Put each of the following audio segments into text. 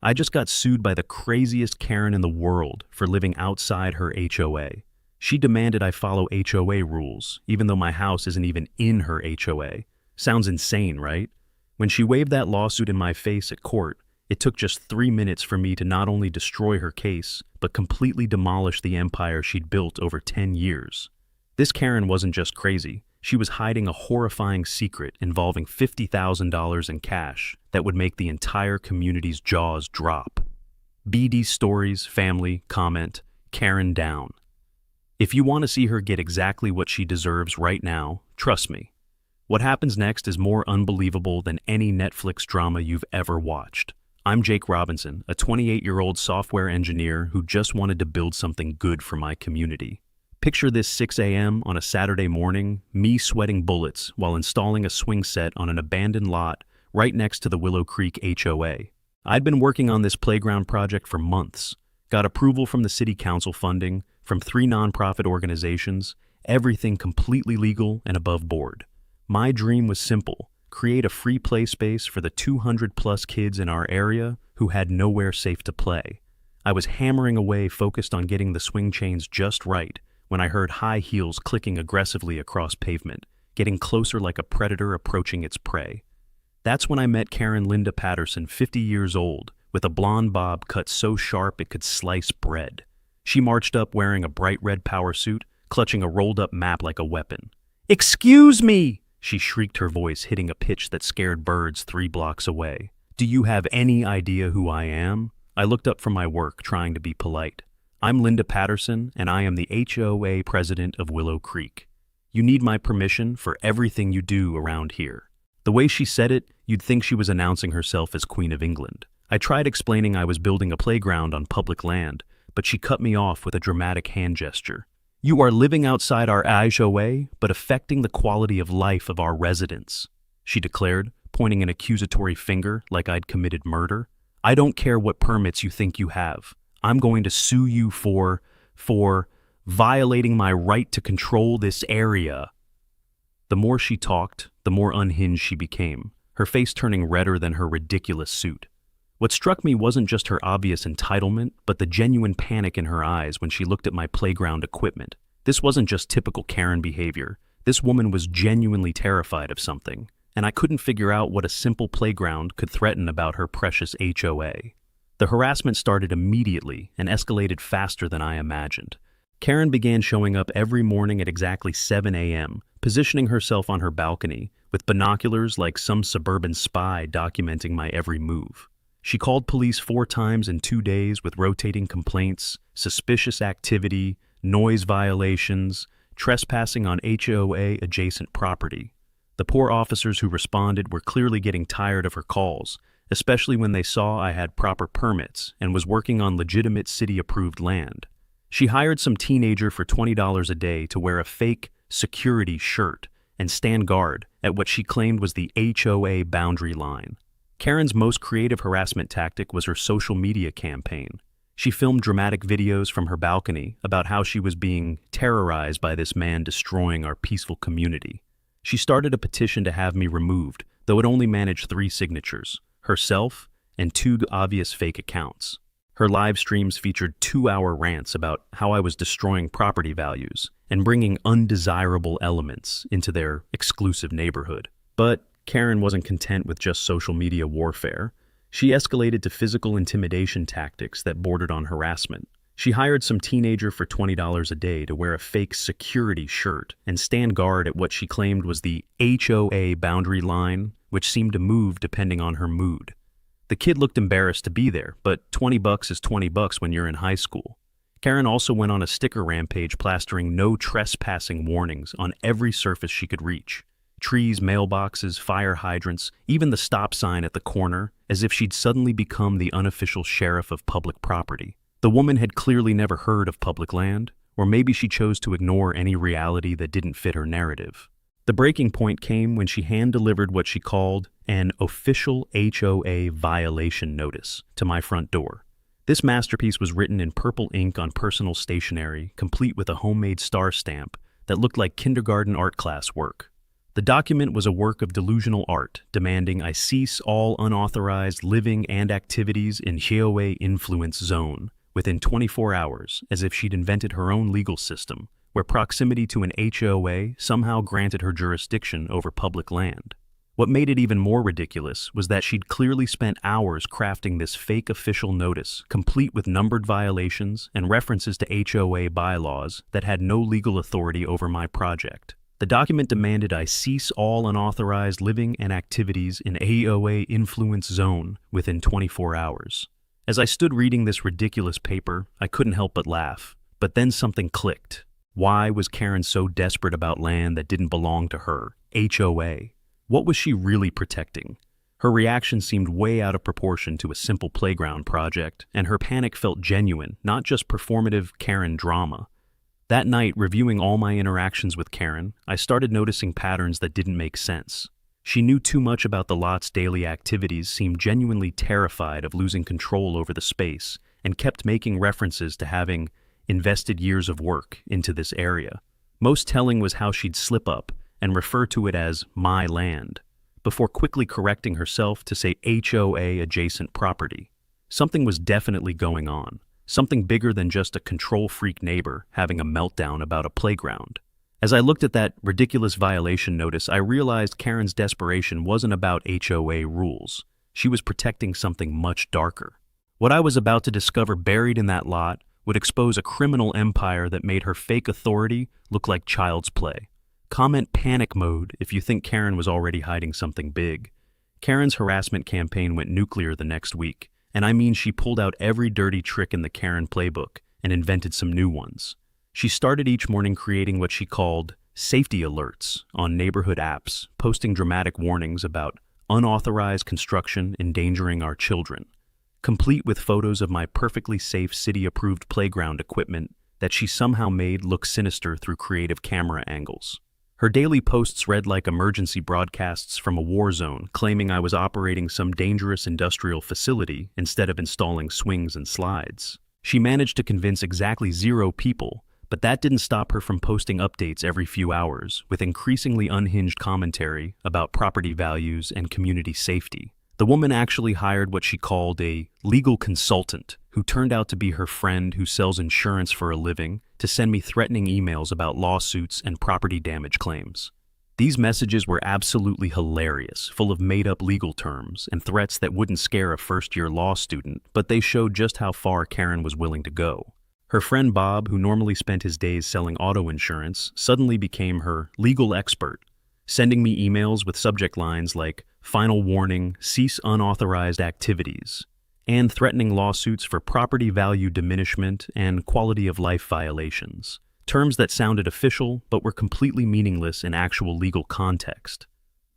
I just got sued by the craziest Karen in the world for living outside her HOA. She demanded I follow HOA rules, even though my house isn't even in her HOA. Sounds insane, right? When she waved that lawsuit in my face at court, it took just 3 minutes for me to not only destroy her case, but completely demolish the empire she'd built over 10 years. This Karen wasn't just crazy. She was hiding a horrifying secret involving $50,000 in cash that would make the entire community's jaws drop. BD Stories, family, comment, Karen down. If you want to see her get exactly what she deserves right now, trust me. What happens next is more unbelievable than any Netflix drama you've ever watched. I'm Jake Robinson, a 28-year-old software engineer who just wanted to build something good for my community. Picture this 6 a.m. on a Saturday morning, me sweating bullets while installing a swing set on an abandoned lot right next to the Willow Creek HOA. I'd been working on this playground project for months, got approval from the city council funding, from 3 nonprofit organizations, everything completely legal and above board. My dream was simple: create a free play space for the 200-plus kids in our area who had nowhere safe to play. I was hammering away, focused on getting the swing chains just right, when I heard high heels clicking aggressively across pavement, getting closer like a predator approaching its prey. That's when I met Karen Linda Patterson, 50 years old, with a blonde bob cut so sharp it could slice bread. She marched up wearing a bright red power suit, clutching a rolled-up map like a weapon. "Excuse me!" she shrieked, her voice hitting a pitch that scared birds 3 blocks away. "Do you have any idea who I am?" I looked up from my work, trying to be polite. "I'm Linda Patterson, and I am the HOA president of Willow Creek. You need my permission for everything you do around here." The way she said it, you'd think she was announcing herself as Queen of England. I tried explaining I was building a playground on public land, but she cut me off with a dramatic hand gesture. "You are living outside our HOA, but affecting the quality of life of our residents," she declared, pointing an accusatory finger like I'd committed murder. "I don't care what permits you think you have. I'm going to sue you for violating my right to control this area." The more she talked, the more unhinged she became, her face turning redder than her ridiculous suit. What struck me wasn't just her obvious entitlement, but the genuine panic in her eyes when she looked at my playground equipment. This wasn't just typical Karen behavior. This woman was genuinely terrified of something, and I couldn't figure out what a simple playground could threaten about her precious HOA. The harassment started immediately and escalated faster than I imagined. Karen began showing up every morning at exactly 7 a.m., positioning herself on her balcony, with binoculars like some suburban spy documenting my every move. She called police 4 times in 2 days with rotating complaints, suspicious activity, noise violations, trespassing on HOA-adjacent property. The poor officers who responded were clearly getting tired of her calls, especially when they saw I had proper permits and was working on legitimate city-approved land. She hired some teenager for $20 a day to wear a fake security shirt and stand guard at what she claimed was the HOA boundary line. Karen's most creative harassment tactic was her social media campaign. She filmed dramatic videos from her balcony about how she was being terrorized by this man destroying our peaceful community. She started a petition to have me removed, though it only managed 3 signatures: herself and 2 obvious fake accounts. Her live streams featured 2-hour rants about how I was destroying property values and bringing undesirable elements into their exclusive neighborhood. But Karen wasn't content with just social media warfare. She escalated to physical intimidation tactics that bordered on harassment. She hired some teenager for $20 a day to wear a fake security shirt and stand guard at what she claimed was the HOA boundary line, which seemed to move depending on her mood. The kid looked embarrassed to be there, but $20 is $20 when you're in high school. Karen also went on a sticker rampage, plastering no trespassing warnings on every surface she could reach. Trees, mailboxes, fire hydrants, even the stop sign at the corner, as if she'd suddenly become the unofficial sheriff of public property. The woman had clearly never heard of public land, or maybe she chose to ignore any reality that didn't fit her narrative. The breaking point came when she hand-delivered what she called an official HOA violation notice to my front door. This masterpiece was written in purple ink on personal stationery, complete with a homemade star stamp that looked like kindergarten art class work. The The document was a work of delusional art, demanding I cease all unauthorized living and activities in HOA influence zone within 24 hours, as if she'd invented her own legal system, where proximity to an HOA somehow granted her jurisdiction over public land. What made it even more ridiculous was that she'd clearly spent hours crafting this fake official notice, complete with numbered violations and references to HOA bylaws that had no legal authority over my project. The document demanded I cease all unauthorized living and activities in HOA influence zone within 24 hours. As I stood reading this ridiculous paper, I couldn't help but laugh. But then something clicked. Why was Karen so desperate about land that didn't belong to her? HOA. What was she really protecting? Her reaction seemed way out of proportion to a simple playground project, and her panic felt genuine, not just performative Karen drama. That night, reviewing all my interactions with Karen, I started noticing patterns that didn't make sense. She knew too much about the lot's daily activities, seemed genuinely terrified of losing control over the space, and kept making references to having invested years of work into this area. Most telling was how she'd slip up and refer to it as my land, before quickly correcting herself to say HOA adjacent property. Something was definitely going on, something bigger than just a control freak neighbor having a meltdown about a playground. As I looked at that ridiculous violation notice, I realized Karen's desperation wasn't about HOA rules. She was protecting something much darker. What I was about to discover buried in that lot would expose a criminal empire that made her fake authority look like child's play. Comment panic mode if you think Karen was already hiding something big. Karen's harassment campaign went nuclear the next week, and I mean she pulled out every dirty trick in the Karen playbook and invented some new ones. She started each morning creating what she called safety alerts on neighborhood apps, posting dramatic warnings about unauthorized construction endangering our children, complete with photos of my perfectly safe city-approved playground equipment that she somehow made look sinister through creative camera angles. Her daily posts read like emergency broadcasts from a war zone, claiming I was operating some dangerous industrial facility instead of installing swings and slides. She managed to convince exactly 0 people, but that didn't stop her from posting updates every few hours with increasingly unhinged commentary about property values and community safety. The woman actually hired what she called a legal consultant, who turned out to be her friend who sells insurance for a living, to send me threatening emails about lawsuits and property damage claims. These messages were absolutely hilarious, full of made-up legal terms and threats that wouldn't scare a first-year law student, but they showed just how far Karen was willing to go. Her friend Bob, who normally spent his days selling auto insurance, suddenly became her legal expert, sending me emails with subject lines like "Final warning, cease unauthorized activities," and threatening lawsuits for property value diminishment and quality of life violations, terms that sounded official but were completely meaningless in actual legal context.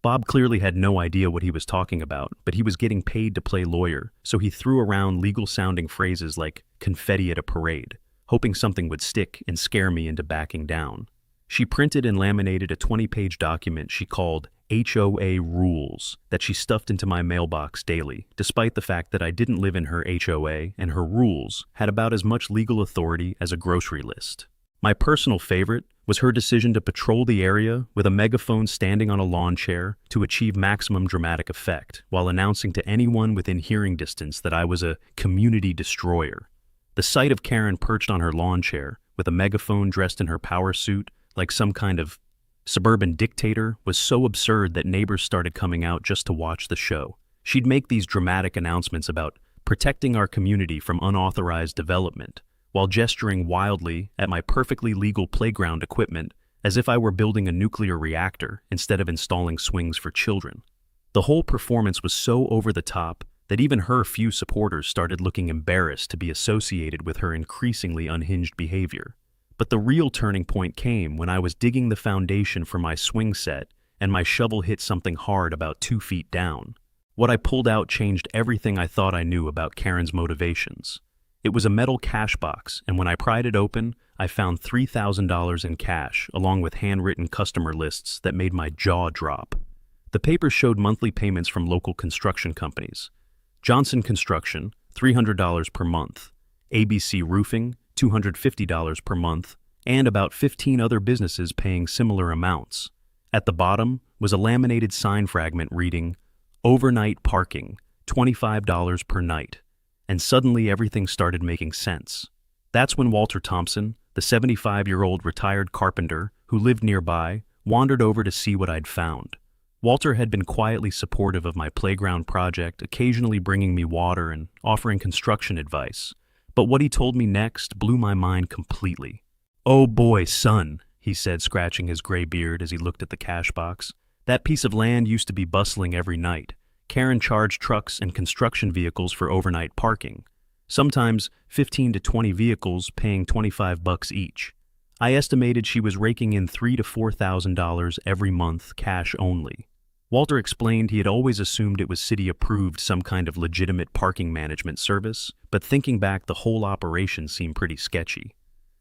Bob clearly had no idea what he was talking about, but he was getting paid to play lawyer, so he threw around legal-sounding phrases like confetti at a parade, hoping something would stick and scare me into backing down. She printed and laminated a 20-page document she called HOA Rules that she stuffed into my mailbox daily, despite the fact that I didn't live in her HOA and her rules had about as much legal authority as a grocery list. My personal favorite was her decision to patrol the area with a megaphone standing on a lawn chair to achieve maximum dramatic effect, while announcing to anyone within hearing distance that I was a community destroyer. The sight of Karen perched on her lawn chair, with a megaphone dressed in her power suit, like some kind of suburban dictator, was so absurd that neighbors started coming out just to watch the show. She'd make these dramatic announcements about protecting our community from unauthorized development, while gesturing wildly at my perfectly legal playground equipment as if I were building a nuclear reactor instead of installing swings for children. The whole performance was so over the top that even her few supporters started looking embarrassed to be associated with her increasingly unhinged behavior. But the real turning point came when I was digging the foundation for my swing set and my shovel hit something hard about 2 feet down. What I pulled out changed everything I thought I knew about Karen's motivations. It was a metal cash box, and when I pried it open, I found $3,000 in cash, along with handwritten customer lists that made my jaw drop. The papers showed monthly payments from local construction companies. Johnson Construction, $300 per month. ABC Roofing, $250 per month, and about 15 other businesses paying similar amounts. At the bottom was a laminated sign fragment reading, "Overnight parking, $25 per night." And suddenly everything started making sense. That's when Walter Thompson, the 75-year-old retired carpenter who lived nearby, wandered over to see what I'd found. Walter had been quietly supportive of my playground project, occasionally bringing me water and offering construction advice. But what he told me next blew my mind completely. "Oh boy, son," he said, scratching his gray beard as he looked at the cash box. "That piece of land used to be bustling every night. Karen charged trucks and construction vehicles for overnight parking. Sometimes 15 to 20 vehicles paying $25 each. I estimated she was raking in $3,000 to $4,000 every month, cash only." Walter explained he had always assumed it was city-approved, some kind of legitimate parking management service, but thinking back, the whole operation seemed pretty sketchy.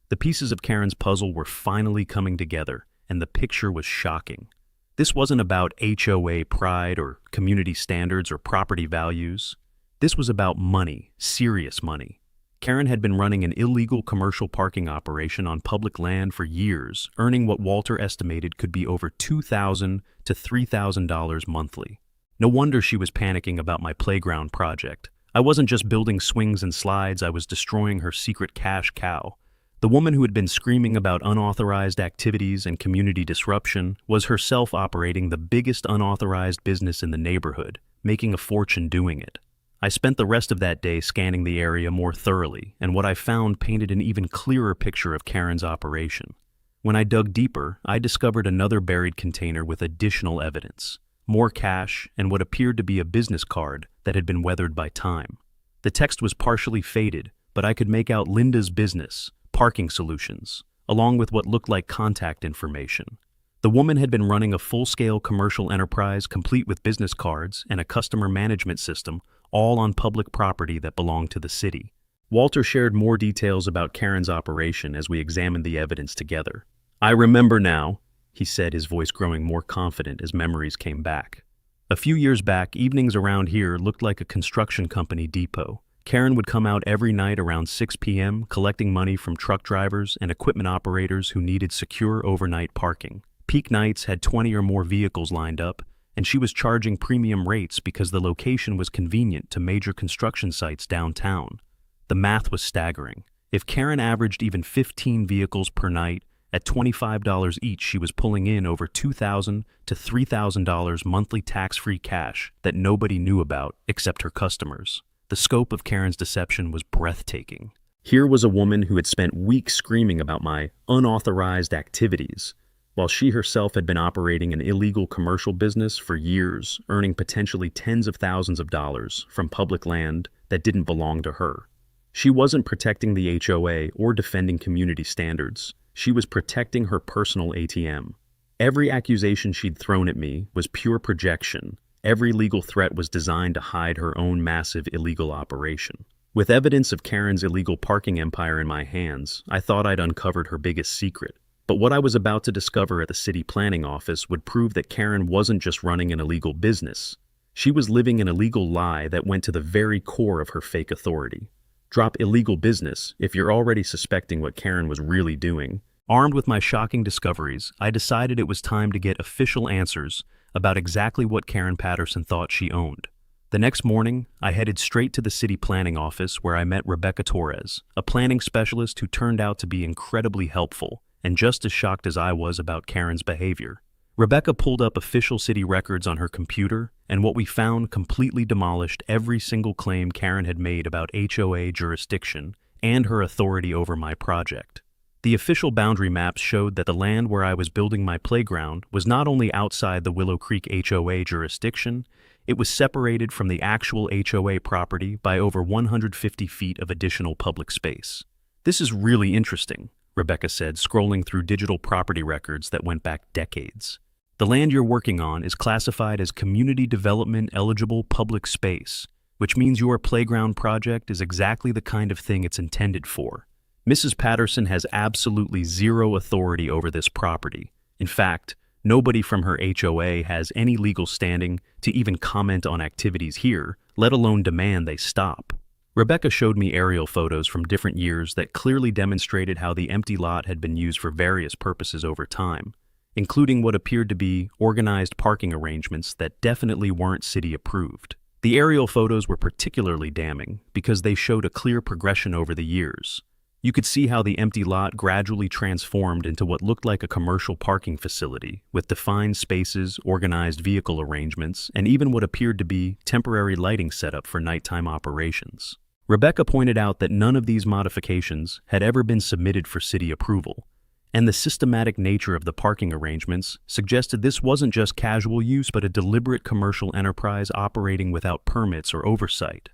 The pieces of Karen's puzzle were finally coming together, and the picture was shocking. This wasn't about HOA pride or community standards or property values. This was about money, serious money. Karen had been running an illegal commercial parking operation on public land for years, earning what Walter estimated could be over $2,000 to $3,000 monthly. No wonder she was panicking about my playground project. I wasn't just building swings and slides, I was destroying her secret cash cow. The woman who had been screaming about unauthorized activities and community disruption was herself operating the biggest unauthorized business in the neighborhood, making a fortune doing it. I spent the rest of that day scanning the area more thoroughly, and what I found painted an even clearer picture of Karen's operation. When I dug deeper, I discovered another buried container with additional evidence, more cash, and what appeared to be a business card that had been weathered by time. The text was partially faded, but I could make out Linda's business, Parking Solutions, along with what looked like contact information. The woman had been running a full-scale commercial enterprise complete with business cards and a customer management system, all on public property that belonged to the city. Walter shared more details about Karen's operation as we examined the evidence together. "I remember now," he said, his voice growing more confident as memories came back. "A few years back, evenings around here looked like a construction company depot. Karen would come out every night around 6 p.m., collecting money from truck drivers and equipment operators who needed secure overnight parking. Peak nights had 20 or more vehicles lined up, and she was charging premium rates because the location was convenient to major construction sites downtown. The math was staggering. If Karen averaged even 15 vehicles per night, at $25 each, she was pulling in over $2,000 to $3,000 monthly tax-free cash that nobody knew about except her customers. The scope of Karen's deception was breathtaking. Here was a woman who had spent weeks screaming about my unauthorized activities, while she herself had been operating an illegal commercial business for years, earning potentially tens of thousands of dollars from public land that didn't belong to her. She wasn't protecting the HOA or defending community standards. She was protecting her personal ATM. Every accusation she'd thrown at me was pure projection. Every legal threat was designed to hide her own massive illegal operation. With evidence of Karen's illegal parking empire in my hands, I thought I'd uncovered her biggest secret. But what I was about to discover at the city planning office would prove that Karen wasn't just running an illegal business. She was living an illegal lie that went to the very core of her fake authority. Drop illegal business if you're already suspecting what Karen was really doing. Armed with my shocking discoveries, I decided it was time to get official answers about exactly what Karen Patterson thought she owned. The next morning, I headed straight to the city planning office where I met Rebecca Torres, a planning specialist who turned out to be incredibly helpful and just as shocked as I was about Karen's behavior. Rebecca pulled up official city records on her computer, and what we found completely demolished every single claim Karen had made about HOA jurisdiction and her authority over my project. The official boundary maps showed that the land where I was building my playground was not only outside the Willow Creek HOA jurisdiction, it was separated from the actual HOA property by over 150 feet of additional public space. "This is really interesting," Rebecca said, scrolling through digital property records that went back decades. "The land you're working on is classified as community development eligible public space, which means your playground project is exactly the kind of thing it's intended for. Mrs. Patterson has absolutely zero authority over this property. In fact, nobody from her HOA has any legal standing to even comment on activities here, let alone demand they stop." Rebecca showed me aerial photos from different years that clearly demonstrated how the empty lot had been used for various purposes over time. including what appeared to be organized parking arrangements that definitely weren't city approved. The aerial photos were particularly damning because they showed a clear progression over the years. You could see how the empty lot gradually transformed into what looked like a commercial parking facility, with defined spaces, organized vehicle arrangements, and even what appeared to be temporary lighting setup for nighttime operations. Rebecca pointed out that none of these modifications had ever been submitted for city approval, and the systematic nature of the parking arrangements suggested this wasn't just casual use but a deliberate commercial enterprise operating without permits or oversight.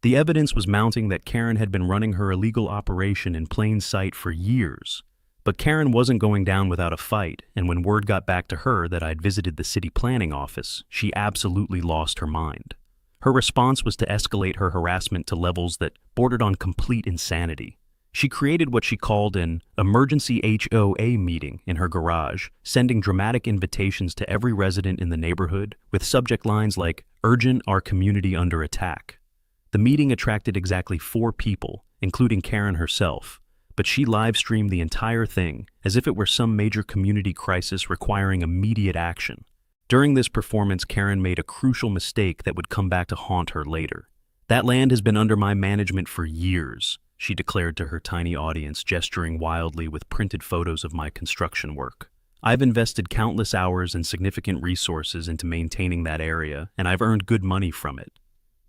The evidence was mounting that Karen had been running her illegal operation in plain sight for years. But Karen wasn't going down without a fight, and when word got back to her that I'd visited the city planning office, she absolutely lost her mind. Her response was to escalate her harassment to levels that bordered on complete insanity. She created what she called an emergency HOA meeting in her garage, sending dramatic invitations to every resident in the neighborhood with subject lines like, "Urgent, our community under attack." The meeting attracted exactly 4 people, including Karen herself, but she live-streamed the entire thing as if it were some major community crisis requiring immediate action. During this performance, Karen made a crucial mistake that would come back to haunt her later. "That land has been under my management for years," she declared to her tiny audience, gesturing wildly with printed photos of my construction work. "I've invested countless hours and significant resources into maintaining that area, and I've earned good money from it."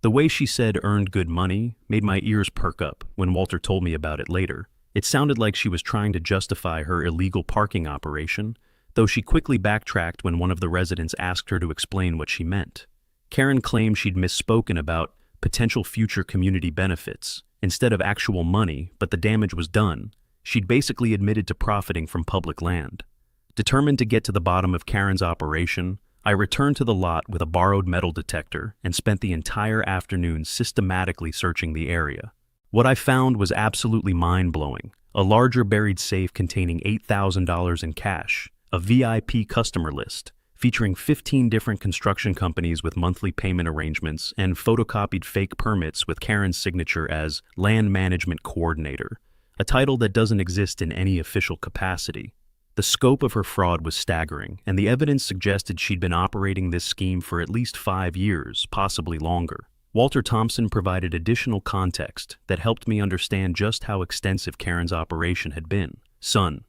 The way she said "earned good money" made my ears perk up when Walter told me about it later. It sounded like she was trying to justify her illegal parking operation, though she quickly backtracked when one of the residents asked her to explain what she meant. Karen claimed she'd misspoken about potential future community benefits instead of actual money, but the damage was done. She'd basically admitted to profiting from public land. Determined to get to the bottom of Karen's operation, I returned to the lot with a borrowed metal detector and spent the entire afternoon systematically searching the area. What I found was absolutely mind-blowing: a larger buried safe containing $8,000 in cash, a VIP customer list featuring 15 different construction companies with monthly payment arrangements, and photocopied fake permits with Karen's signature as Land Management Coordinator, a title that doesn't exist in any official capacity. The scope of her fraud was staggering, and the evidence suggested she'd been operating this scheme for at least 5 years, possibly longer. Walter Thompson provided additional context that helped me understand just how extensive Karen's operation had been. "Son,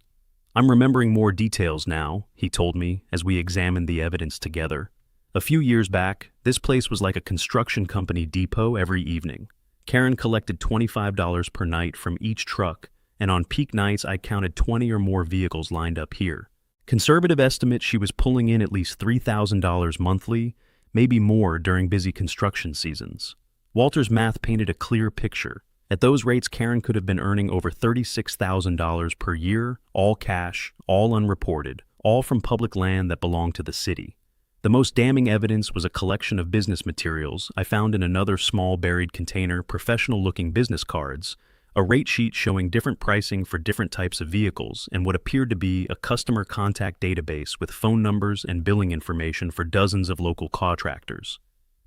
I'm remembering more details now," he told me as we examined the evidence together. "A few years back, this place was like a construction company depot every evening. Karen collected $25 per night from each truck, and on peak nights I counted 20 or more vehicles lined up here. Conservative estimate, she was pulling in at least $3,000 monthly, maybe more during busy construction seasons." Walter's math painted a clear picture. At those rates, Karen could have been earning over $36,000 per year, all cash, all unreported, all from public land that belonged to the city. The most damning evidence was a collection of business materials I found in another small buried container, professional-looking business cards, a rate sheet showing different pricing for different types of vehicles, and what appeared to be a customer contact database with phone numbers and billing information for dozens of local contractors.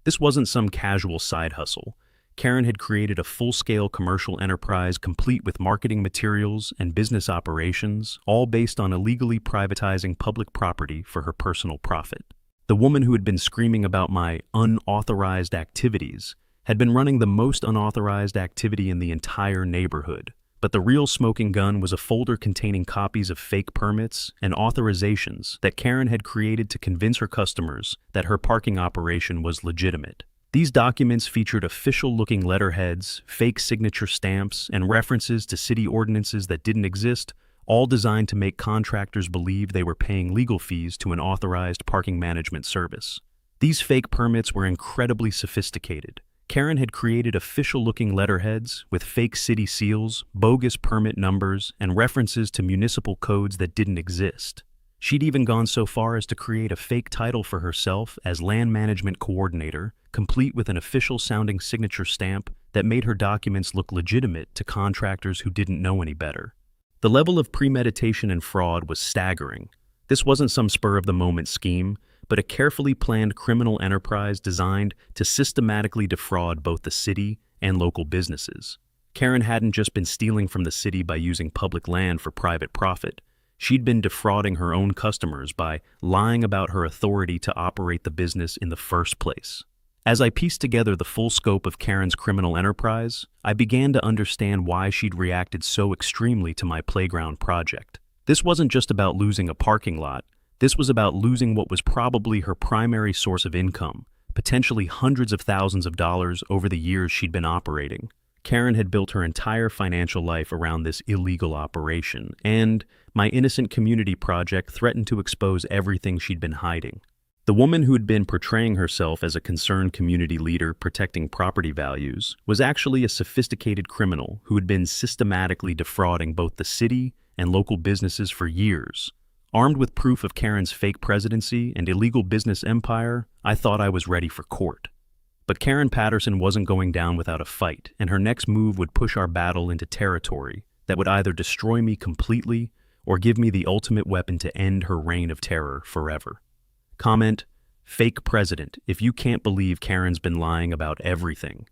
This wasn't some casual side hustle. Karen had created a full-scale commercial enterprise complete with marketing materials and business operations, all based on illegally privatizing public property for her personal profit. The woman who had been screaming about my unauthorized activities had been running the most unauthorized activity in the entire neighborhood. But the real smoking gun was a folder containing copies of fake permits and authorizations that Karen had created to convince her customers that her parking operation was legitimate. These documents featured official-looking letterheads, fake signature stamps, and references to city ordinances that didn't exist, all designed to make contractors believe they were paying legal fees to an authorized parking management service. These fake permits were incredibly sophisticated. Karen had created official-looking letterheads with fake city seals, bogus permit numbers, and references to municipal codes that didn't exist. She'd even gone so far as to create a fake title for herself as Land Management Coordinator, complete with an official-sounding signature stamp that made her documents look legitimate to contractors who didn't know any better. The level of premeditation and fraud was staggering. This wasn't some spur-of-the-moment scheme, but a carefully planned criminal enterprise designed to systematically defraud both the city and local businesses. Karen hadn't just been stealing from the city by using public land for private profit. She'd been defrauding her own customers by lying about her authority to operate the business in the first place. As I pieced together the full scope of Karen's criminal enterprise, I began to understand why she'd reacted so extremely to my playground project. This wasn't just about losing a parking lot. This was about losing what was probably her primary source of income, potentially hundreds of thousands of dollars over the years she'd been operating. Karen had built her entire financial life around this illegal operation, and my innocent community project threatened to expose everything she'd been hiding. The woman who had been portraying herself as a concerned community leader protecting property values was actually a sophisticated criminal who had been systematically defrauding both the city and local businesses for years. Armed with proof of Karen's fake presidency and illegal business empire, I thought I was ready for court. But Karen Patterson wasn't going down without a fight, and her next move would push our battle into territory that would either destroy me completely or give me the ultimate weapon to end her reign of terror forever. Comment, fake president, if you can't believe Karen's been lying about everything.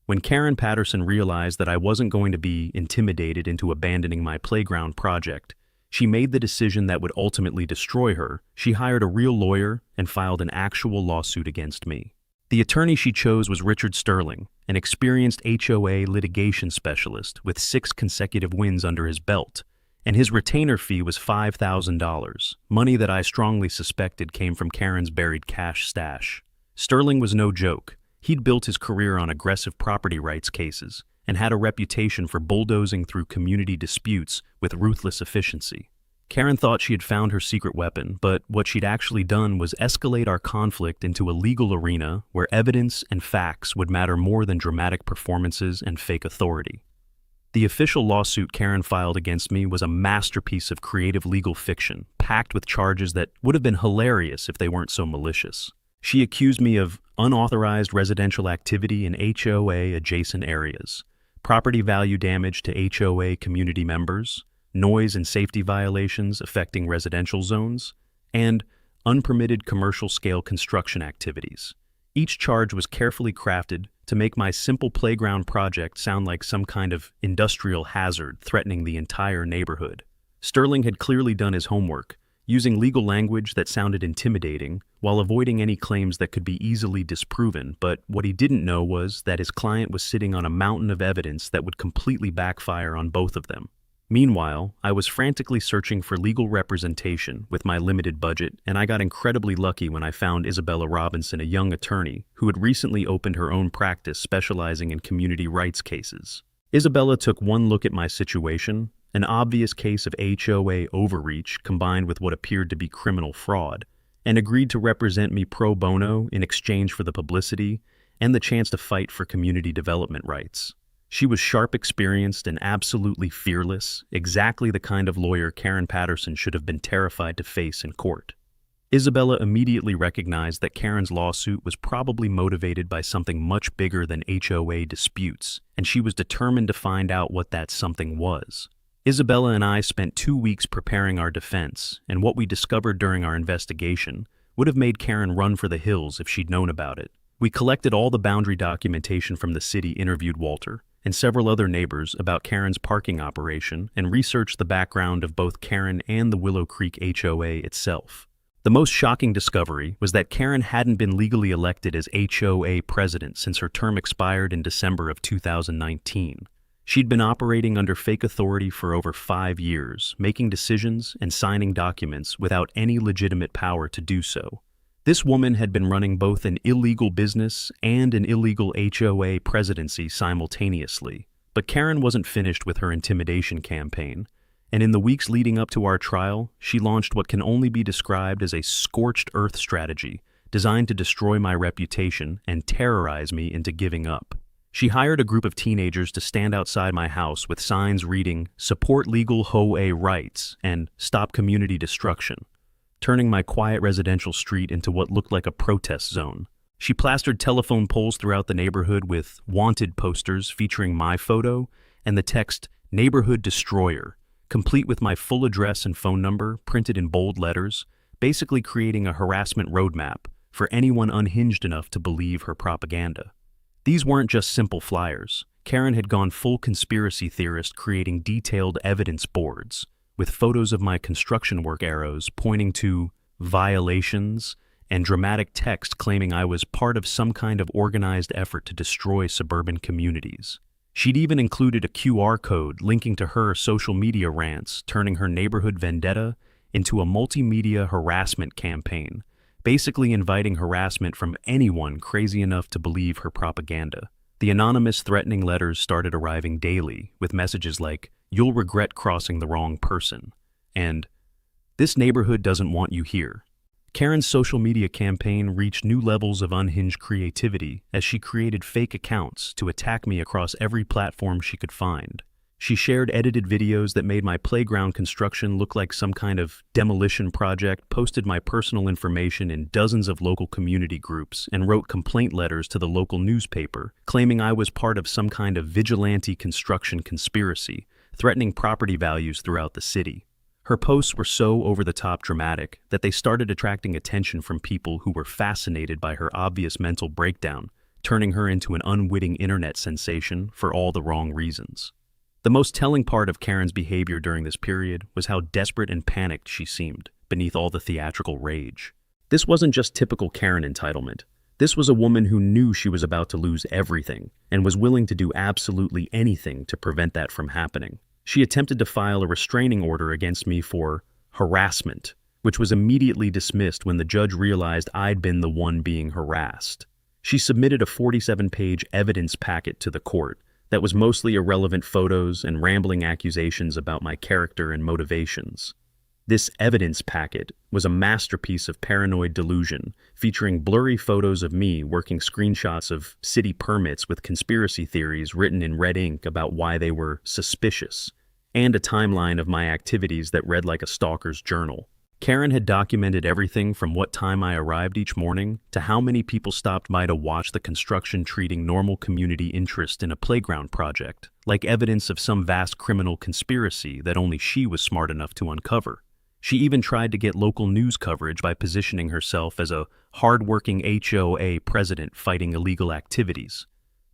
When Karen Patterson realized that I wasn't going to be intimidated into abandoning my playground project, she made the decision that would ultimately destroy her. She hired a real lawyer and filed an actual lawsuit against me. The attorney she chose was Richard Sterling, an experienced HOA litigation specialist with 6 consecutive wins under his belt, and his retainer fee was $5,000, money that I strongly suspected came from Karen's buried cash stash. Sterling was no joke. He'd built his career on aggressive property rights cases and had a reputation for bulldozing through community disputes with ruthless efficiency. Karen thought she had found her secret weapon, but what she'd actually done was escalate our conflict into a legal arena where evidence and facts would matter more than dramatic performances and fake authority. The official lawsuit Karen filed against me was a masterpiece of creative legal fiction, packed with charges that would have been hilarious if they weren't so malicious. She accused me of unauthorized residential activity in HOA-adjacent areas, property value damage to HOA community members, noise and safety violations affecting residential zones, and unpermitted commercial-scale construction activities. Each charge was carefully crafted to make my simple playground project sound like some kind of industrial hazard threatening the entire neighborhood. Sterling had clearly done his homework, using legal language that sounded intimidating while avoiding any claims that could be easily disproven, but what he didn't know was that his client was sitting on a mountain of evidence that would completely backfire on both of them. Meanwhile, I was frantically searching for legal representation with my limited budget, and I got incredibly lucky when I found Isabella Robinson, a young attorney who had recently opened her own practice specializing in community rights cases. Isabella took one look at my situation, an obvious case of HOA overreach combined with what appeared to be criminal fraud, and agreed to represent me pro bono in exchange for the publicity and the chance to fight for community development rights. She was sharp, experienced, and absolutely fearless, exactly the kind of lawyer Karen Patterson should have been terrified to face in court. Isabella immediately recognized that Karen's lawsuit was probably motivated by something much bigger than HOA disputes, and she was determined to find out what that something was. Isabella and I spent 2 weeks preparing our defense, and what we discovered during our investigation would have made Karen run for the hills if she'd known about it. We collected all the boundary documentation from the city, interviewed Walter and several other neighbors about Karen's parking operation, and researched the background of both Karen and the Willow Creek HOA itself. The most shocking discovery was that Karen hadn't been legally elected as HOA president since her term expired in December of 2019. She'd been operating under fake authority for over 5 years, making decisions and signing documents without any legitimate power to do so. This woman had been running both an illegal business and an illegal HOA presidency simultaneously. But Karen wasn't finished with her intimidation campaign, and in the weeks leading up to our trial, she launched what can only be described as a scorched earth strategy designed to destroy my reputation and terrorize me into giving up. She hired a group of teenagers to stand outside my house with signs reading, "Support legal HOA rights" and "Stop community destruction," turning my quiet residential street into what looked like a protest zone. She plastered telephone poles throughout the neighborhood with wanted posters featuring my photo and the text "Neighborhood Destroyer," complete with my full address and phone number printed in bold letters, basically creating a harassment roadmap for anyone unhinged enough to believe her propaganda. These weren't just simple flyers. Karen had gone full conspiracy theorist, creating detailed evidence boards, with photos of my construction work arrows pointing to violations and dramatic text claiming I was part of some kind of organized effort to destroy suburban communities. She'd even included a QR code linking to her social media rants, turning her neighborhood vendetta into a multimedia harassment campaign, basically inviting harassment from anyone crazy enough to believe her propaganda. The anonymous threatening letters started arriving daily, with messages like, "You'll regret crossing the wrong person," and "This neighborhood doesn't want you here." Karen's social media campaign reached new levels of unhinged creativity as she created fake accounts to attack me across every platform she could find. She shared edited videos that made my playground construction look like some kind of demolition project, posted my personal information in dozens of local community groups, and wrote complaint letters to the local newspaper, claiming I was part of some kind of vigilante construction conspiracy, threatening property values throughout the city. Her posts were so over-the-top dramatic that they started attracting attention from people who were fascinated by her obvious mental breakdown, turning her into an unwitting internet sensation for all the wrong reasons. The most telling part of Karen's behavior during this period was how desperate and panicked she seemed beneath all the theatrical rage. This wasn't just typical Karen entitlement. This was a woman who knew she was about to lose everything and was willing to do absolutely anything to prevent that from happening. She attempted to file a restraining order against me for harassment, which was immediately dismissed when the judge realized I'd been the one being harassed. She submitted a 47-page evidence packet to the court that was mostly irrelevant photos and rambling accusations about my character and motivations. This evidence packet was a masterpiece of paranoid delusion, featuring blurry photos of me working screenshots of city permits with conspiracy theories written in red ink about why they were suspicious, and a timeline of my activities that read like a stalker's journal. Karen had documented everything from what time I arrived each morning to how many people stopped by to watch the construction, treating normal community interest in a playground project like evidence of some vast criminal conspiracy that only she was smart enough to uncover. She even tried to get local news coverage by positioning herself as a hard-working HOA president fighting illegal activities.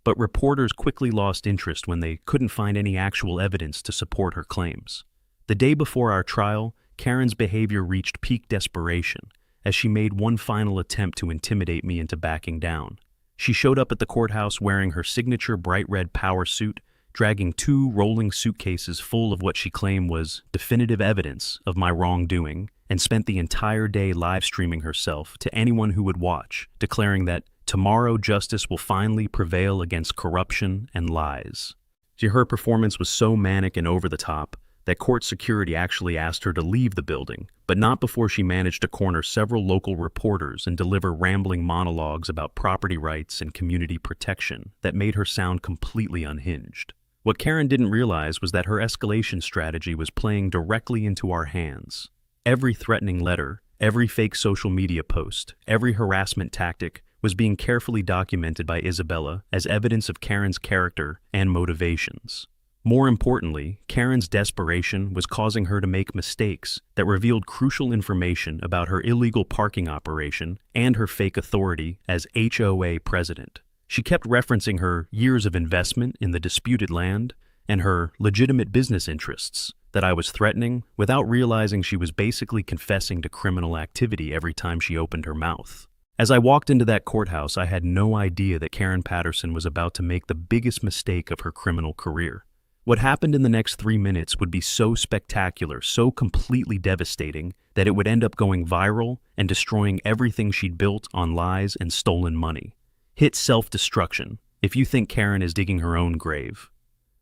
But reporters quickly lost interest when they couldn't find any actual evidence to support her claims. The day before our trial, Karen's behavior reached peak desperation as she made one final attempt to intimidate me into backing down. She showed up at the courthouse wearing her signature bright red power suit, dragging 2 rolling suitcases full of what she claimed was definitive evidence of my wrongdoing, and spent the entire day live streaming herself to anyone who would watch, declaring that tomorrow justice will finally prevail against corruption and lies. Her performance was so manic and over the top that court security actually asked her to leave the building, but not before she managed to corner several local reporters and deliver rambling monologues about property rights and community protection that made her sound completely unhinged. What Karen didn't realize was that her escalation strategy was playing directly into our hands. Every threatening letter, every fake social media post, every harassment tactic was being carefully documented by Isabella as evidence of Karen's character and motivations. More importantly, Karen's desperation was causing her to make mistakes that revealed crucial information about her illegal parking operation and her fake authority as HOA president. She kept referencing her years of investment in the disputed land and her legitimate business interests that I was threatening without realizing she was basically confessing to criminal activity every time she opened her mouth. As I walked into that courthouse, I had no idea that Karen Patterson was about to make the biggest mistake of her criminal career. What happened in the next 3 minutes would be so spectacular, so completely devastating, that it would end up going viral and destroying everything she'd built on lies and stolen money. Hit self-destruction if you think Karen is digging her own grave.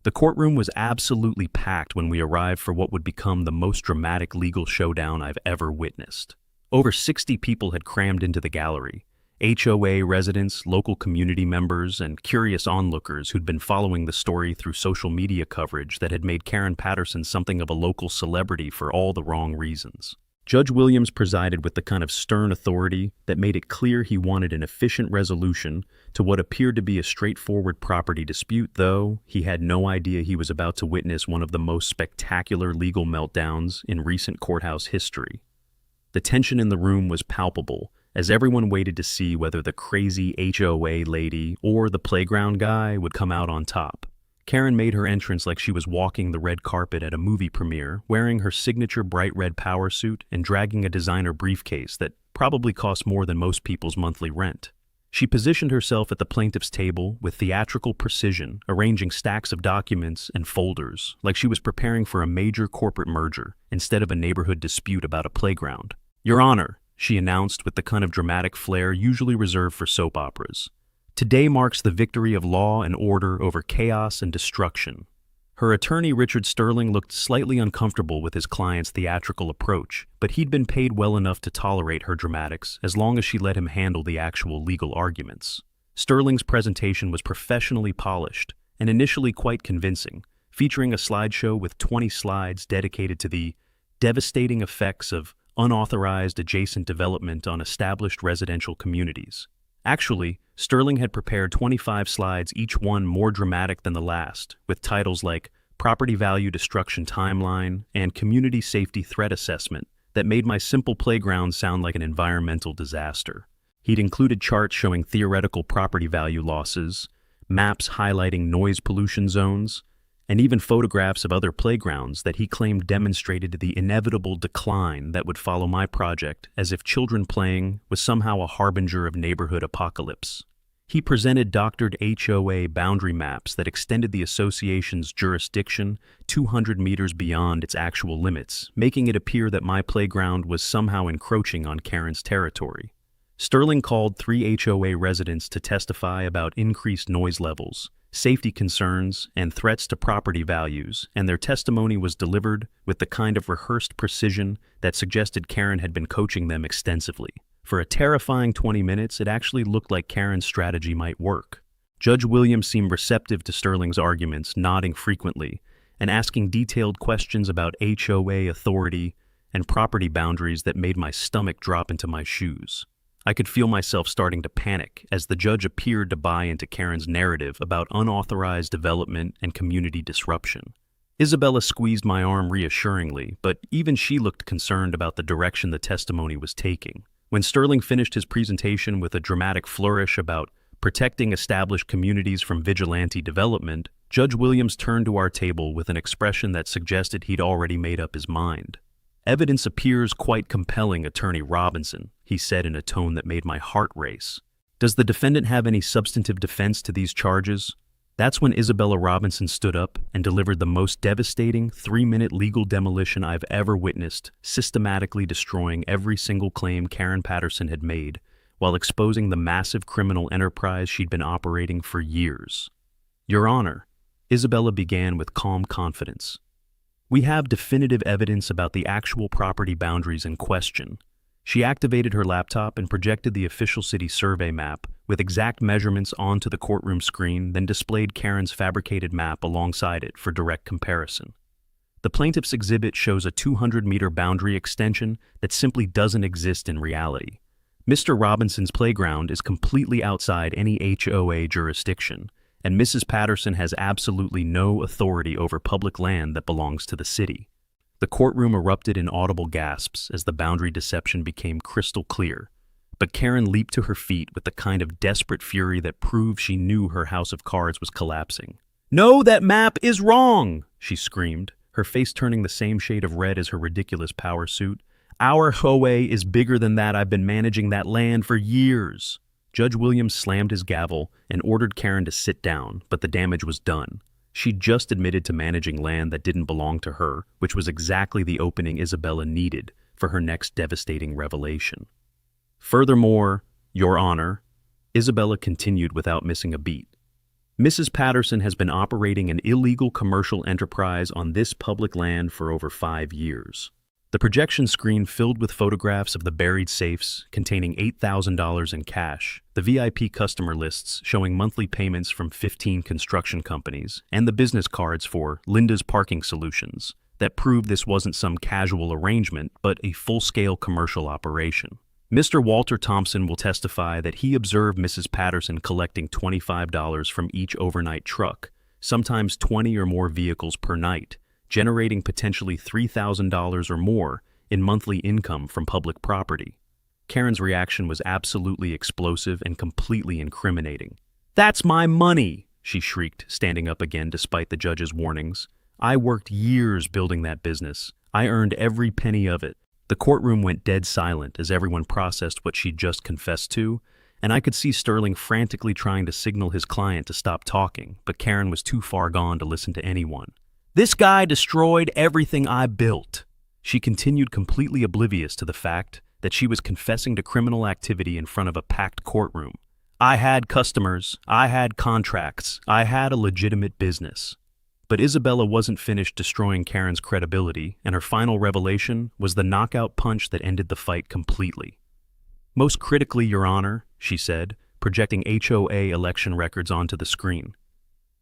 The courtroom was absolutely packed when we arrived for what would become the most dramatic legal showdown I've ever witnessed. Over 60 people had crammed into the gallery. HOA residents, local community members, and curious onlookers who'd been following the story through social media coverage that had made Karen Patterson something of a local celebrity for all the wrong reasons. Judge Williams presided with the kind of stern authority that made it clear he wanted an efficient resolution to what appeared to be a straightforward property dispute, though he had no idea he was about to witness one of the most spectacular legal meltdowns in recent courthouse history. The tension in the room was palpable as everyone waited to see whether the crazy HOA lady or the playground guy would come out on top. Karen made her entrance like she was walking the red carpet at a movie premiere, wearing her signature bright red power suit and dragging a designer briefcase that probably cost more than most people's monthly rent. She positioned herself at the plaintiff's table with theatrical precision, arranging stacks of documents and folders like she was preparing for a major corporate merger instead of a neighborhood dispute about a playground. "Your Honor," she announced with the kind of dramatic flair usually reserved for soap operas, "today marks the victory of law and order over chaos and destruction." Her attorney, Richard Sterling, looked slightly uncomfortable with his client's theatrical approach, but he'd been paid well enough to tolerate her dramatics as long as she let him handle the actual legal arguments. Sterling's presentation was professionally polished and initially quite convincing, featuring a slideshow with 20 slides dedicated to the devastating effects of unauthorized adjacent development on established residential communities. Actually, Sterling had prepared 25 slides, each one more dramatic than the last, with titles like Property Value Destruction Timeline and Community Safety Threat Assessment that made my simple playground sound like an environmental disaster. He'd included charts showing theoretical property value losses, maps highlighting noise pollution zones, and even photographs of other playgrounds that he claimed demonstrated the inevitable decline that would follow my project, as if children playing was somehow a harbinger of neighborhood apocalypse. He presented doctored HOA boundary maps that extended the association's jurisdiction 200 meters beyond its actual limits, making it appear that my playground was somehow encroaching on Karen's territory. Sterling called 3 HOA residents to testify about increased noise levels, safety concerns, and threats to property values, and their testimony was delivered with the kind of rehearsed precision that suggested Karen had been coaching them extensively. For a terrifying 20 minutes, it actually looked like Karen's strategy might work. Judge Williams seemed receptive to Sterling's arguments, nodding frequently, and asking detailed questions about HOA authority and property boundaries that made my stomach drop into my shoes. I could feel myself starting to panic as the judge appeared to buy into Karen's narrative about unauthorized development and community disruption. Isabella squeezed my arm reassuringly, but even she looked concerned about the direction the testimony was taking. When Sterling finished his presentation with a dramatic flourish about protecting established communities from vigilante development, Judge Williams turned to our table with an expression that suggested he'd already made up his mind. "Evidence appears quite compelling, Attorney Robinson," he said in a tone that made my heart race. "Does the defendant have any substantive defense to these charges?" That's when Isabella Robinson stood up and delivered the most devastating 3-minute legal demolition I've ever witnessed, systematically destroying every single claim Karen Patterson had made, while exposing the massive criminal enterprise she'd been operating for years. "Your Honor," Isabella began with calm confidence, "we have definitive evidence about the actual property boundaries in question." She activated her laptop and projected the official city survey map with exact measurements onto the courtroom screen, then displayed Karen's fabricated map alongside it for direct comparison. The plaintiff's exhibit shows a 200-meter boundary extension that simply doesn't exist in reality. Mr. Robinson's playground is completely outside any HOA jurisdiction, and Mrs. Patterson has absolutely no authority over public land that belongs to the city. The courtroom erupted in audible gasps as the boundary deception became crystal clear, but Karen leaped to her feet with the kind of desperate fury that proved she knew her house of cards was collapsing. "No, that map is wrong!" she screamed, her face turning the same shade of red as her ridiculous power suit. "Our HOA is bigger than that. I've been managing that land for years." Judge Williams slammed his gavel and ordered Karen to sit down, but the damage was done. She'd just admitted to managing land that didn't belong to her, which was exactly the opening Isabella needed for her next devastating revelation. "Furthermore, Your Honor," Isabella continued without missing a beat, "Mrs. Patterson has been operating an illegal commercial enterprise on this public land for over 5 years. The projection screen filled with photographs of the buried safes containing $8,000 in cash, the VIP customer lists showing monthly payments from 15 construction companies, and the business cards for Linda's Parking Solutions that proved this wasn't some casual arrangement but a full-scale commercial operation. Mr. Walter Thompson will testify that he observed Mrs. Patterson collecting $25 from each overnight truck, sometimes 20 or more vehicles per night, generating potentially $3,000 or more in monthly income from public property. Karen's reaction was absolutely explosive and completely incriminating. "That's my money!" she shrieked, standing up again despite the judge's warnings. "I worked years building that business. I earned every penny of it." The courtroom went dead silent as everyone processed what she'd just confessed to, and I could see Sterling frantically trying to signal his client to stop talking, but Karen was too far gone to listen to anyone. "This guy destroyed everything I built." She continued, completely oblivious to the fact that she was confessing to criminal activity in front of a packed courtroom. "I had customers, I had contracts, I had a legitimate business." But Isabella wasn't finished destroying Karen's credibility, and her final revelation was the knockout punch that ended the fight completely. "Most critically, Your Honor," she said, projecting HOA election records onto the screen,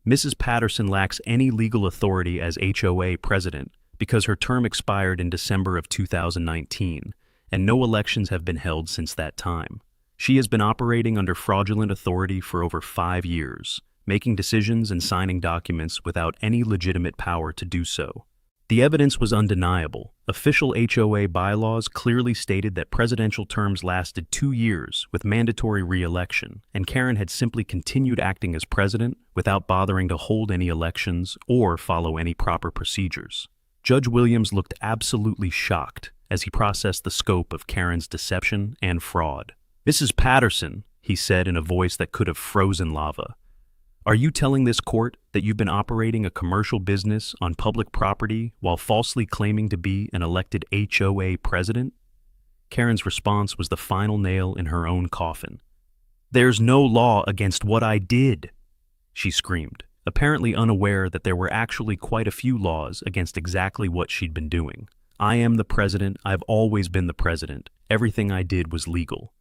"Mrs. Patterson lacks any legal authority as HOA president because her term expired in December of 2019, and no elections have been held since that time. She has been operating under fraudulent authority for over 5 years, making decisions and signing documents without any legitimate power to do so." The evidence was undeniable. Official HOA bylaws clearly stated that presidential terms lasted 2 years with mandatory re-election, and Karen had simply continued acting as president without bothering to hold any elections or follow any proper procedures. Judge Williams looked absolutely shocked as he processed the scope of Karen's deception and fraud. "Mrs. Patterson," he said in a voice that could have frozen lava, "are you telling this court that you've been operating a commercial business on public property while falsely claiming to be an elected HOA president?" Karen's response was the final nail in her own coffin. "There's no law against what I did," she screamed, apparently unaware that there were actually quite a few laws against exactly what she'd been doing. "I am the president. I've always been the president. Everything I did was legal."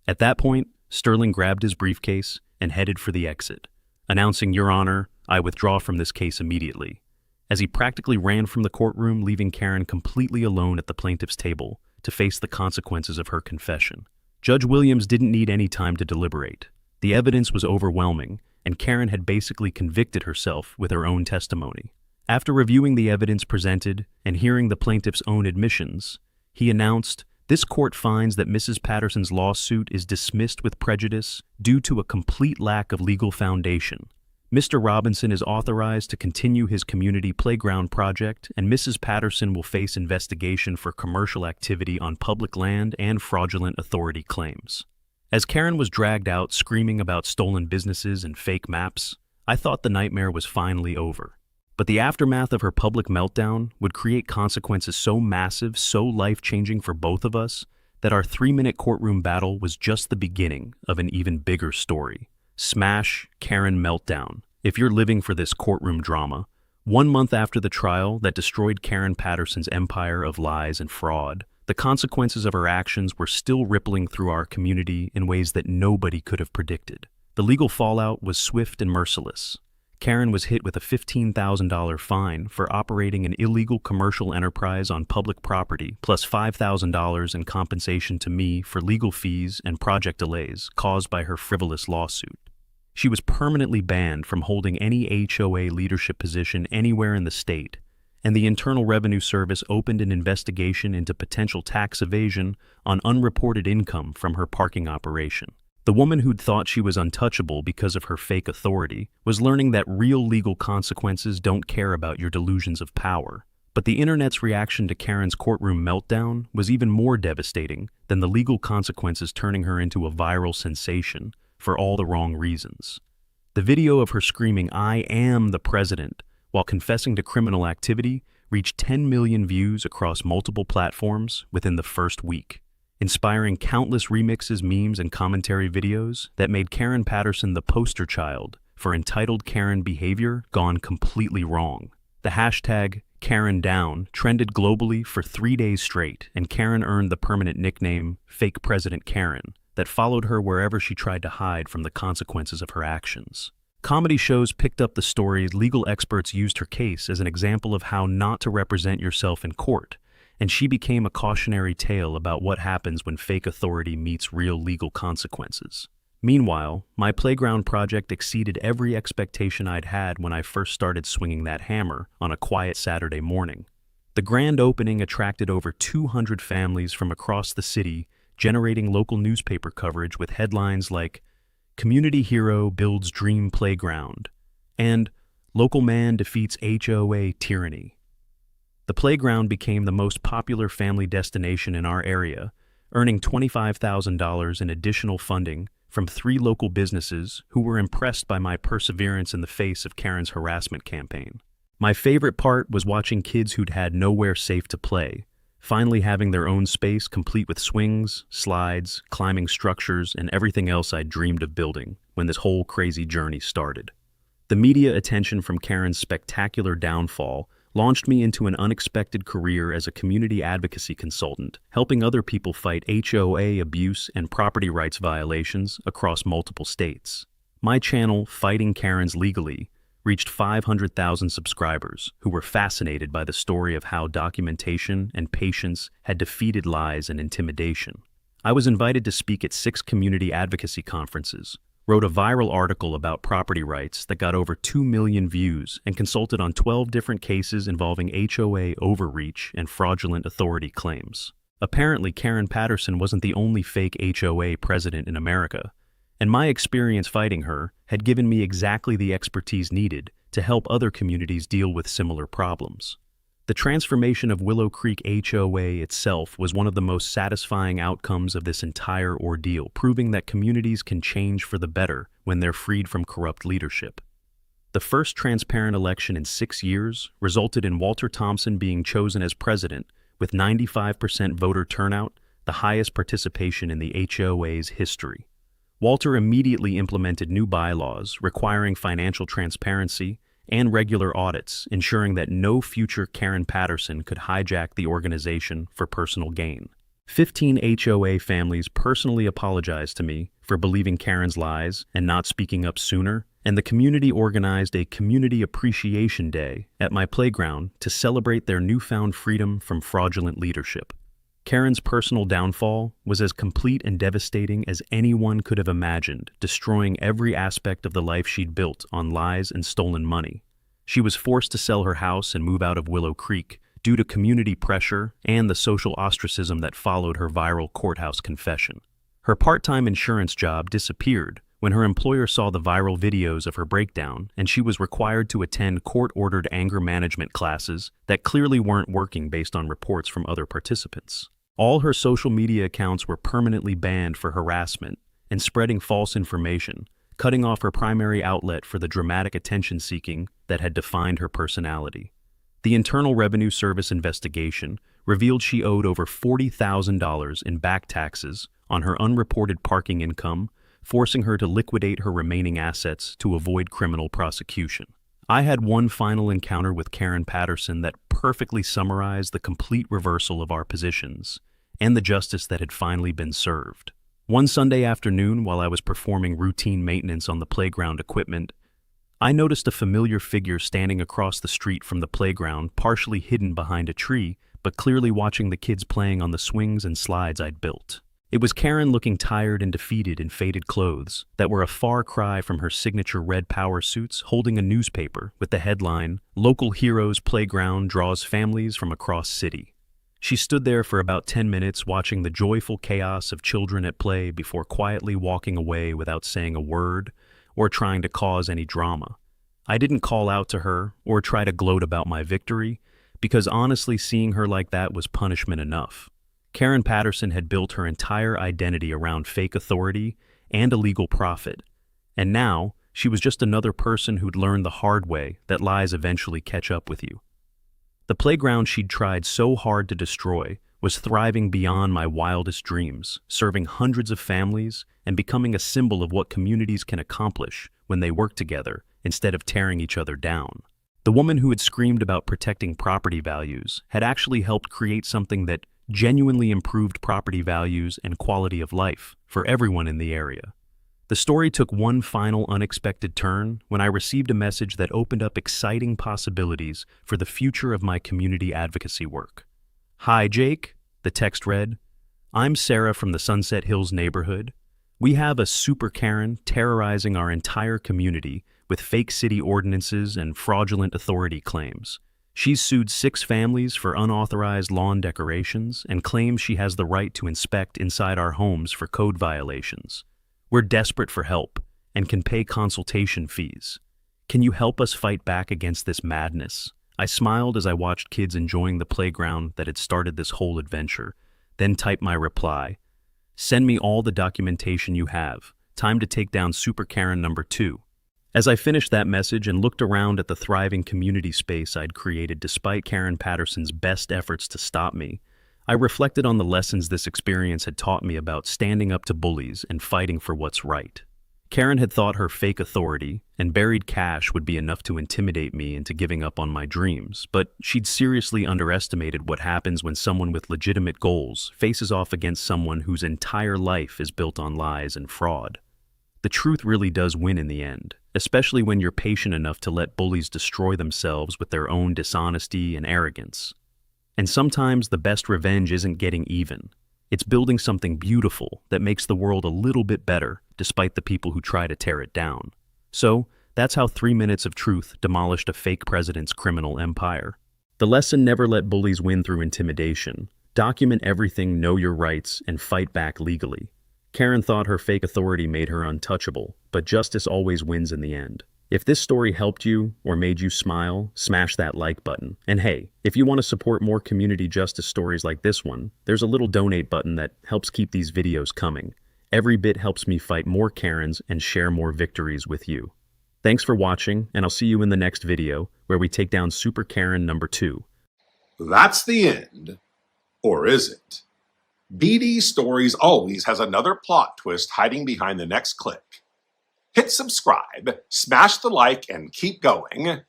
At that point, Sterling grabbed his briefcase and headed for the exit, announcing, "Your Honor, I withdraw from this case immediately," as he practically ran from the courtroom, leaving Karen completely alone at the plaintiff's table to face the consequences of her confession. Judge Williams didn't need any time to deliberate. The evidence was overwhelming, and Karen had basically convicted herself with her own testimony. After reviewing the evidence presented and hearing the plaintiff's own admissions, he announced, "This court finds that Mrs. Patterson's lawsuit is dismissed with prejudice due to a complete lack of legal foundation. Mr. Robinson is authorized to continue his community playground project, and Mrs. Patterson will face investigation for commercial activity on public land and fraudulent authority claims." As Karen was dragged out screaming about stolen businesses and fake maps, I thought the nightmare was finally over. But the aftermath of her public meltdown would create consequences so massive, so life-changing for both of us, that our 3-minute courtroom battle was just the beginning of an even bigger story. Smash Karen meltdown. If you're living for this courtroom drama, 1 month after the trial that destroyed Karen Patterson's empire of lies and fraud, the consequences of her actions were still rippling through our community in ways that nobody could have predicted. The legal fallout was swift and merciless. Karen was hit with a $15,000 fine for operating an illegal commercial enterprise on public property, plus $5,000 in compensation to me for legal fees and project delays caused by her frivolous lawsuit. She was permanently banned from holding any HOA leadership position anywhere in the state, and the Internal Revenue Service opened an investigation into potential tax evasion on unreported income from her parking operation. The woman who'd thought she was untouchable because of her fake authority was learning that real legal consequences don't care about your delusions of power. But the internet's reaction to Karen's courtroom meltdown was even more devastating than the legal consequences turning her into a viral sensation for all the wrong reasons. The video of her screaming, "I am the president," while confessing to criminal activity reached 10 million views across multiple platforms within the first week, inspiring countless remixes, memes, and commentary videos that made Karen Patterson the poster child for entitled Karen behavior gone completely wrong. The hashtag #KarenDown trended globally for 3 days straight, and Karen earned the permanent nickname Fake President Karen that followed her wherever she tried to hide from the consequences of her actions. Comedy shows picked up the story. Legal experts used her case as an example of how not to represent yourself in court, and she became a cautionary tale about what happens when fake authority meets real legal consequences. Meanwhile, my playground project exceeded every expectation I'd had when I first started swinging that hammer on a quiet Saturday morning. The grand opening attracted over 200 families from across the city, generating local newspaper coverage with headlines like, "Community Hero Builds Dream Playground," and local man defeats HOA tyranny. The playground became the most popular family destination in our area, earning $25,000 in additional funding from 3 local businesses who were impressed by my perseverance in the face of Karen's harassment campaign. My favorite part was watching kids who'd had nowhere safe to play, finally having their own space complete with swings, slides, climbing structures, and everything else I'd dreamed of building when this whole crazy journey started. The media attention from Karen's spectacular downfall launched me into an unexpected career as a community advocacy consultant, helping other people fight HOA abuse and property rights violations across multiple states. My channel, Fighting Karens Legally, reached 500,000 subscribers who were fascinated by the story of how documentation and patience had defeated lies and intimidation. I was invited to speak at 6 community advocacy conferences, wrote a viral article about property rights that got over 2 million views, and consulted on 12 different cases involving HOA overreach and fraudulent authority claims. Apparently, Karen Patterson wasn't the only fake HOA president in America, and my experience fighting her had given me exactly the expertise needed to help other communities deal with similar problems. The transformation of Willow Creek HOA itself was one of the most satisfying outcomes of this entire ordeal, proving that communities can change for the better when they're freed from corrupt leadership. The first transparent election in 6 years resulted in Walter Thompson being chosen as president, with 95% voter turnout, the highest participation in the HOA's history. Walter immediately implemented new bylaws requiring financial transparency and regular audits, ensuring that no future Karen Patterson could hijack the organization for personal gain. 15 HOA families personally apologized to me for believing Karen's lies and not speaking up sooner, and the community organized a Community Appreciation Day at my playground to celebrate their newfound freedom from fraudulent leadership. Karen's personal downfall was as complete and devastating as anyone could have imagined, destroying every aspect of the life she'd built on lies and stolen money. She was forced to sell her house and move out of Willow Creek due to community pressure and the social ostracism that followed her viral courthouse confession. Her part-time insurance job disappeared when her employer saw the viral videos of her breakdown, and she was required to attend court-ordered anger management classes that clearly weren't working based on reports from other participants. All her social media accounts were permanently banned for harassment and spreading false information, cutting off her primary outlet for the dramatic attention-seeking that had defined her personality. The Internal Revenue Service investigation revealed she owed over $40,000 in back taxes on her unreported parking income, forcing her to liquidate her remaining assets to avoid criminal prosecution. I had one final encounter with Karen Patterson that perfectly summarized the complete reversal of our positions and the justice that had finally been served. One Sunday afternoon, while I was performing routine maintenance on the playground equipment, I noticed a familiar figure standing across the street from the playground, partially hidden behind a tree, but clearly watching the kids playing on the swings and slides I'd built. It was Karen, looking tired and defeated in faded clothes that were a far cry from her signature red power suits, holding a newspaper with the headline, "Local Heroes Playground Draws Families from Across City." She stood there for about 10 minutes watching the joyful chaos of children at play before quietly walking away without saying a word or trying to cause any drama. I didn't call out to her or try to gloat about my victory, because honestly, seeing her like that was punishment enough. Karen Patterson had built her entire identity around fake authority and illegal profit, and now she was just another person who'd learned the hard way that lies eventually catch up with you. The playground she'd tried so hard to destroy was thriving beyond my wildest dreams, serving hundreds of families and becoming a symbol of what communities can accomplish when they work together instead of tearing each other down. The woman who had screamed about protecting property values had actually helped create something that genuinely improved property values and quality of life for everyone in the area. The story took one final unexpected turn when I received a message that opened up exciting possibilities for the future of my community advocacy work. "Hi, Jake," the text read. "I'm Sarah from the Sunset Hills neighborhood. We have a super Karen terrorizing our entire community with fake city ordinances and fraudulent authority claims. She's sued 6 families for unauthorized lawn decorations and claims she has the right to inspect inside our homes for code violations. We're desperate for help and can pay consultation fees. Can you help us fight back against this madness? I smiled as I watched kids enjoying the playground that had started this whole adventure, then typed my reply. Send me all the documentation you have. Time to take down Super Karen number 2. As I finished that message and looked around at the thriving community space I'd created despite Karen Patterson's best efforts to stop me, I reflected on the lessons this experience had taught me about standing up to bullies and fighting for what's right. Karen had thought her fake authority and buried cash would be enough to intimidate me into giving up on my dreams, but she'd seriously underestimated what happens when someone with legitimate goals faces off against someone whose entire life is built on lies and fraud. The truth really does win in the end, especially when you're patient enough to let bullies destroy themselves with their own dishonesty and arrogance. And sometimes the best revenge isn't getting even. It's building something beautiful that makes the world a little bit better, despite the people who try to tear it down. So, that's how 3 minutes of truth demolished a fake president's criminal empire. The lesson: never let bullies win through intimidation. Document everything, know your rights, and fight back legally. Karen thought her fake authority made her untouchable, but justice always wins in the end. If this story helped you or made you smile, smash that like button. And hey, if you want to support more community justice stories like this one, there's a little donate button that helps keep these videos coming. Every bit helps me fight more Karens and share more victories with you. Thanks for watching, and I'll see you in the next video, where we take down Super Karen number 2. That's the end. Or is it? BD Stories always has another plot twist hiding behind the next click. Hit subscribe, smash the like, and keep going.